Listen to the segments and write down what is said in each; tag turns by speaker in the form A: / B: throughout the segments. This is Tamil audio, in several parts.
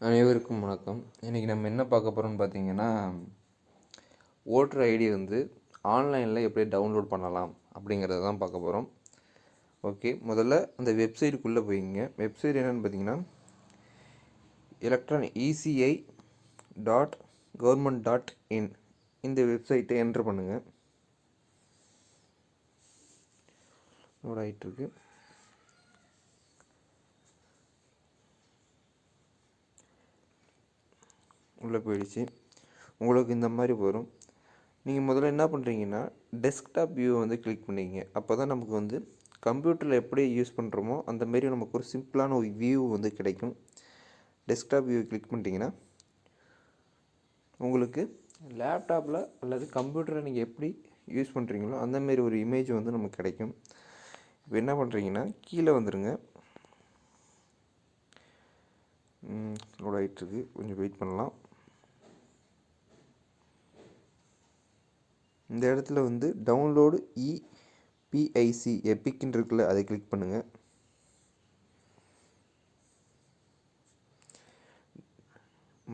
A: அனைவருக்கும் வணக்கம். இன்றைக்கி நம்ம என்ன பார்க்க போகிறோம்னு பார்த்தீங்கன்னா, ஓட்டர் ஐடி வந்து ஆன்லைனில் எப்படி டவுன்லோட் பண்ணலாம் அப்படிங்கிறத தான் பார்க்க போகிறோம். ஓகே, முதல்ல அந்த வெப்சைட்டுக்குள்ளே போய்ங்க. வெப்சைட் என்னென்னு பார்த்தீங்கன்னா, electronic.eci.government.in இந்த வெப்சைட்டை என்ட்ரு பண்ணுங்கள். லோட் ஆகிட்டுருக்கு. உள்ளே போயிடுச்சு. உங்களுக்கு இந்த மாதிரி வரும். நீங்கள் முதல்ல என்ன பண்ணுறீங்கன்னா, டெஸ்க்டாப் வியூவை வந்து கிளிக் பண்ணிங்க. அப்போ தான் நமக்கு வந்து கம்ப்யூட்டரில் எப்படி யூஸ் பண்ணுறோமோ அந்தமாரி நமக்கு ஒரு சிம்பிளான ஒரு வியூ வந்து கிடைக்கும். டெஸ்க்டாப் வியூவை கிளிக் பண்ணிட்டீங்கன்னா உங்களுக்கு லேப்டாப்பில் அல்லது கம்ப்யூட்டரை நீங்கள் எப்படி யூஸ் பண்ணுறீங்களோ அந்தமாரி ஒரு இமேஜ் வந்து நமக்கு கிடைக்கும். இப்போ என்ன பண்ணுறீங்கன்னா, கீழே வந்துடுங்க. லோட் ஆகிட்டுருக்கு, கொஞ்சம் வெயிட் பண்ணலாம். இந்த இடத்துல வந்து டவுன்லோடு இபிஐசி எபிக்னு இருக்குல்ல, அதை கிளிக் பண்ணுங்கள்.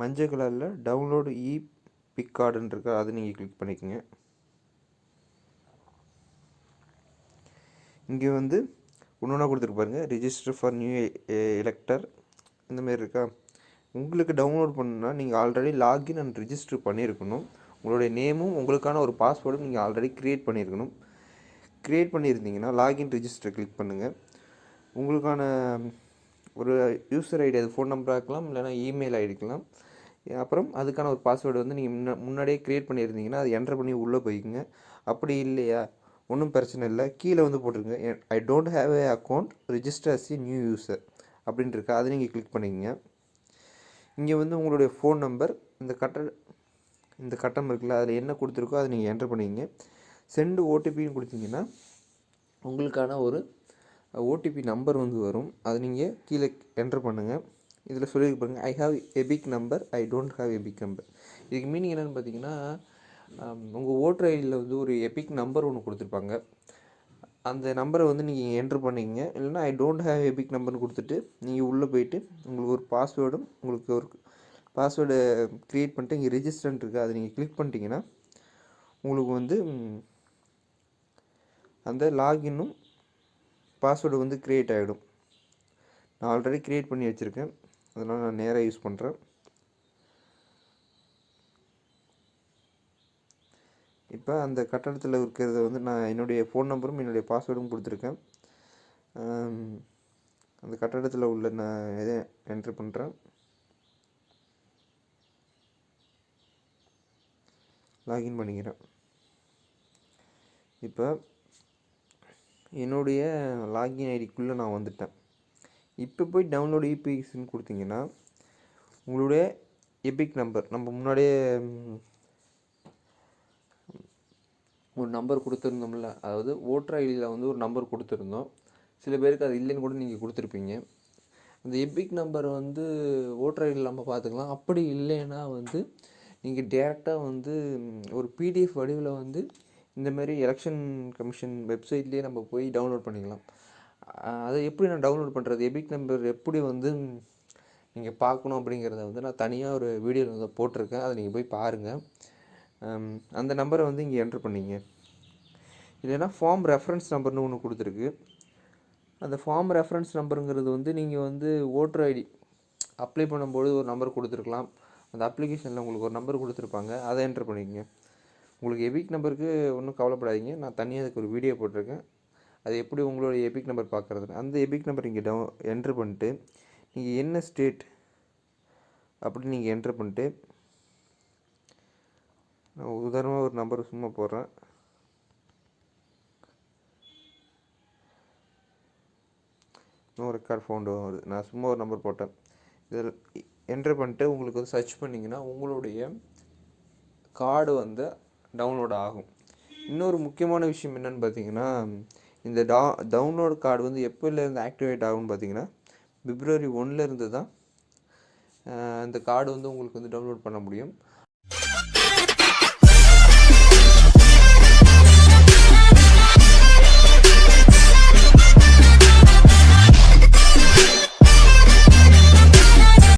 A: மஞ்சள் கலரில் டவுன்லோடு பிக் கார்டுன்னு இருக்கா, அதை நீங்கள் கிளிக் பண்ணிக்கோங்க. இங்கே வந்து ஒன்று ஒன்றா கொடுத்துருக்கு பாருங்கள். ரிஜிஸ்டர் ஃபார் நியூ எலெக்டர் இந்தமாரி இருக்கா. உங்களுக்கு டவுன்லோட் பண்ணணுன்னா நீங்கள் ஆல்ரெடி லாகின் அண்ட் ரிஜிஸ்டர் பண்ணியிருக்கணும். உங்களுடைய நேமும் உங்களுக்கான ஒரு பாஸ்வேர்டும் நீங்கள் ஆல்ரெடி க்ரியேட் பண்ணியிருக்கணும். க்ரியேட் பண்ணியிருந்தீங்கன்னா லாகின் ரிஜிஸ்டர் கிளிக் பண்ணுங்கள். உங்களுக்கான ஒரு யூசர் ஐடி, அது ஃபோன் நம்பராக இருக்கலாம், இல்லைனா இமெயில் ஐடி இருக்கலாம். அப்புறம் அதுக்கான ஒரு பாஸ்வேர்டு வந்து நீங்கள் முன்னாடியே க்ரியேட் பண்ணியிருந்தீங்கன்னா அது என்ட்ரு பண்ணி உள்ளே போய்க்குங்க. அப்படி இல்லையா, ஒன்றும் பிரச்சனை இல்லை. கீழே வந்து போட்டிருங்க, I don't have a account register as a new user அப்படின்ட்டு இருக்கா, அதை நீங்கள் கிளிக் பண்ணிக்கங்க. இங்கே வந்து உங்களுடைய ஃபோன் நம்பர், இந்த கட்டம் இருக்குல்ல, அதில் என்ன கொடுத்துருக்கோ அதை நீங்கள் என்ட்ரு பண்ணிக்கங்க. சென்டு ஓடிபின்னு கொடுத்தீங்கன்னா உங்களுக்கான ஒரு ஓடிபி நம்பர் வந்து வரும். அதை நீங்கள் கீழே என்ட்ரு பண்ணுங்கள். இதில் சொல்லியிருக்கு பாருங்கள், I have Epic number, I don't have Epic number. இதுக்கு மீனிங் என்னென்னு பார்த்தீங்கன்னா, உங்கள் ஓட்டர் ஐடியில் வந்து ஒரு எபிக் நம்பர் ஒன்று கொடுத்துருப்பாங்க. அந்த நம்பரை வந்து நீங்கள் என்ட்ரு பண்ணிங்க. இல்லைனா ஐ டோன்ட் ஹேவ் எபிக் நம்பர்னு கொடுத்துட்டு நீங்கள் உள்ளே போயிட்டு உங்களுக்கு ஒரு பாஸ்வேர்டும், உங்களுக்கு ஒரு பாஸ்வேர்டை க்ரியேட் பண்ணிட்டு இங்கே ரிஜிஸ்டர்ன்ட் இருக்குது, அதை நீங்கள் கிளிக் பண்ணிட்டீங்கன்னா உங்களுக்கு வந்து அந்த லாகின்னும் பாஸ்வேர்டு வந்து க்ரியேட் ஆகிடும். நான் ஆல்ரெடி க்ரியேட் பண்ணி வச்சுருக்கேன், அதனால் நான் நேராக யூஸ் பண்ணுறேன். இப்போ அந்த கட்டடத்தில் இருக்கிறத வந்து நான் என்னுடைய ஃபோன் நம்பரும் என்னுடைய பாஸ்வேர்டும் கொடுத்துருக்கேன். அந்த கட்டடத்தில் உள்ள நான் எதை என்ட்ரு பண்ணுறேன். லாகின் பண்ணிக்கிறேன். இப்போ என்னுடைய லாகின் ஐடிக்குள்ளே நான் வந்துட்டேன். இப்போ போய் டவுன்லோடு இபிஎஸ்ன்னு கொடுத்தீங்கன்னா உங்களுடைய எபிக் நம்பர், நம்ம முன்னாடியே ஒரு நம்பர் கொடுத்துருந்தோம்ல, அதாவது ஓட்டர் ஐடியில் வந்து ஒரு நம்பர் கொடுத்துருந்தோம். சில பேருக்கு அது இல்லைன்னு கூட நீங்கள் கொடுத்துருப்பீங்க. அந்த எபிக் நம்பர் வந்து ஓட்டர் ஐடியில் நம்ம பார்த்துக்கலாம். அப்படி இல்லைன்னா வந்து நீங்கள் டேரெக்டாக வந்து ஒரு பிடிஎஃப் வடிவில் வந்து இந்தமாரி எலெக்ஷன் கமிஷன் வெப்சைட்லேயே நம்ம போய் டவுன்லோட் பண்ணிக்கலாம். அதை எப்படி நான் டவுன்லோட் பண்ணுறது, எபிக் நம்பர் எப்படி வந்து நீங்கள் பார்க்கணும் அப்படிங்கிறத வந்து நான் தனியாக ஒரு வீடியோவில் வந்து போட்டிருக்கேன், அதை நீங்கள் போய் பாருங்கள். அந்த நம்பரை வந்து இங்கே என்ட்ரு பண்ணிங்க. இல்லைன்னா ஃபார்ம் ரெஃபரன்ஸ் நம்பர்னு ஒன்று கொடுத்துருக்கு. அந்த ஃபார்ம் ரெஃபரன்ஸ் நம்பருங்கிறது வந்து நீங்கள் வந்து ஓட்டர் ஐடி அப்ளை பண்ணும்போது ஒரு நம்பர் கொடுத்துருக்கலாம். அந்த அப்ளிகேஷனில் உங்களுக்கு ஒரு நம்பர் கொடுத்துருப்பாங்க, அதை என்ட்ரு பண்ணிக்கங்க. உங்களுக்கு எபிக் நம்பருக்கு ஒன்றும் கவலைப்படாதீங்க, நான் தனியாக அதுக்கு ஒரு வீடியோ போட்டிருக்கேன், அது எப்படி உங்களுடைய எபிக் நம்பர் பார்க்குறதுன்னு. அந்த எபிக் நம்பர் இங்கே என்ட்ரு பண்ணிட்டு நீங்கள் என்ன ஸ்டேட் அப்படின்னு நீங்கள் என்ட்ரு பண்ணிட்டு, நான் உதாரணமாக ஒரு நம்பர் சும்மா போடுறேன். நோ ரெக்கார்ட் ஃபவுண்டு வருது, நான் சும்மா ஒரு நம்பர் போட்டேன். இதில் என்ட்ரு பண்ணிட்டு உங்களுக்கு வந்து சர்ச் பண்ணிங்கன்னா உங்களுடைய கார்டு வந்து டவுன்லோட் ஆகும். இன்னொரு முக்கியமான விஷயம் என்னென்னு பார்த்தீங்கன்னா, இந்த டவுன்லோடு கார்டு வந்து எப்போலேருந்து ஆக்டிவேட் ஆகும்னு பார்த்தீங்கன்னா, February 1 தான் இந்த கார்டு வந்து உங்களுக்கு வந்து டவுன்லோட் பண்ண முடியும்.